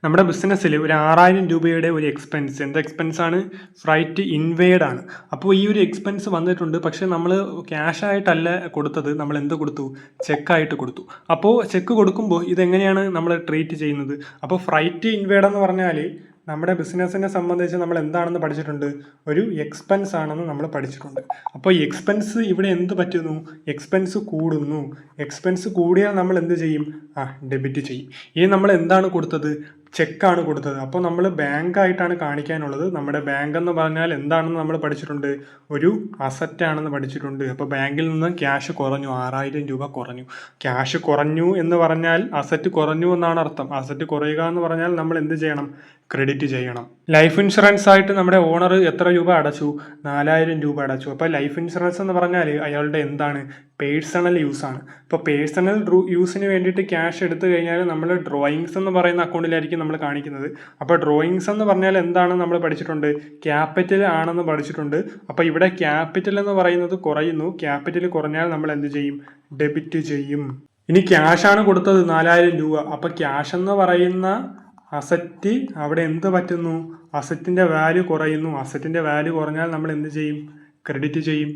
നമ്മുടെ ബിസിനസ്സിൽ ഒരു 6000 രൂപയുടെ ഒരു എക്സ്പെൻസ്, എന്ത് എക്സ്പെൻസ് ആണ്? ഫ്രൈറ്റ് ഇൻവേഡ് ആണ്. അപ്പോൾ ഈ ഒരു എക്സ്പെൻസ് വന്നിട്ടുണ്ട്. പക്ഷേ നമ്മൾ ക്യാഷ് ആയിട്ടല്ല കൊടുത്തത്, നമ്മൾ എന്ത് കൊടുത്തു? ചെക്കായിട്ട് കൊടുത്തു. അപ്പോൾ ചെക്ക് കൊടുക്കുമ്പോൾ ഇതെങ്ങനെയാണ് നമ്മൾ ട്രീറ്റ് ചെയ്യുന്നത്? അപ്പോൾ ഫ്രൈറ്റ് ഇൻവേഡ് എന്ന് പറഞ്ഞാൽ നമ്മുടെ ബിസിനസ്സിനെ സംബന്ധിച്ച് നമ്മൾ എന്താണെന്ന് പഠിച്ചിട്ടുണ്ട്? ഒരു എക്സ്പെൻസ് ആണെന്ന് നമ്മൾ പഠിച്ചിട്ടുണ്ട്. അപ്പോൾ ഈ എക്സ്പെൻസ് ഇവിടെ എന്ത് പറ്റുന്നു? എക്സ്പെൻസ് കൂടുന്നു. എക്സ്പെൻസ് കൂടിയാൽ നമ്മൾ എന്ത് ചെയ്യും? ഡെബിറ്റ് ചെയ്യും. ഇനി നമ്മൾ എന്താണ് കൊടുത്തത്? ചെക്കാണ് കൊടുത്തത്. അപ്പോൾ നമ്മൾ ബാങ്കായിട്ടാണ് കാണിക്കാനുള്ളത്. നമ്മുടെ ബാങ്ക് എന്ന് പറഞ്ഞാൽ എന്താണെന്ന് നമ്മൾ പഠിച്ചിട്ടുണ്ട്? ഒരു അസറ്റ് ആണെന്ന് പഠിച്ചിട്ടുണ്ട്. അപ്പോൾ ബാങ്കിൽ നിന്ന് ക്യാഷ് കുറഞ്ഞു, 6000 രൂപ കുറഞ്ഞു. ക്യാഷ് കുറഞ്ഞു എന്ന് പറഞ്ഞാൽ അസറ്റ് കുറഞ്ഞു എന്നാണ് അർത്ഥം. അസറ്റ് കുറയുക എന്ന് പറഞ്ഞാൽ നമ്മൾ എന്ത് ചെയ്യണം? ക്രെഡിറ്റ് ചെയ്യണം. ലൈഫ് ഇൻഷുറൻസ് ആയിട്ട് നമ്മുടെ ഓണർ എത്ര രൂപ അടച്ചു? 4000 രൂപ അടച്ചു. അപ്പോൾ ലൈഫ് ഇൻഷുറൻസ് എന്ന് പറഞ്ഞാൽ അയാളുടെ എന്താണ്? പേഴ്സണൽ യൂസ് ആണ്. ഇപ്പോൾ പേഴ്സണൽ യൂസിന് വേണ്ടിയിട്ട് ക്യാഷ് എടുത്തു കഴിഞ്ഞാൽ നമ്മൾ ഡ്രോയിങ്സ് എന്ന് പറയുന്ന അക്കൗണ്ടിലായിരിക്കും നമ്മൾ കാണിക്കുന്നത്. അപ്പോൾ ഡ്രോയിങ്സ് എന്ന് പറഞ്ഞാൽ എന്താണെന്ന് നമ്മൾ പഠിച്ചിട്ടുണ്ട്? ക്യാപിറ്റൽ ആണെന്ന് പഠിച്ചിട്ടുണ്ട്. അപ്പോൾ ഇവിടെ ക്യാപിറ്റൽ എന്ന് പറയുന്നത് കുറയുന്നു. ക്യാപിറ്റൽ കുറഞ്ഞാൽ നമ്മൾ എന്ത് ചെയ്യും? ഡെബിറ്റ് ചെയ്യും. ഇനി ക്യാഷ് ആണ് കൊടുത്തത് 4000 രൂപ. അപ്പോൾ ക്യാഷ് എന്ന് പറയുന്ന അസറ്റ് അവിടെ എന്ത് പറ്റുന്നു? അസറ്റിന്റെ വാല്യൂ കുറയുന്നു. അസറ്റിന്റെ വാല്യൂ കുറഞ്ഞാൽ നമ്മൾ എന്ത് ചെയ്യും? ക്രെഡിറ്റ് ചെയ്യും.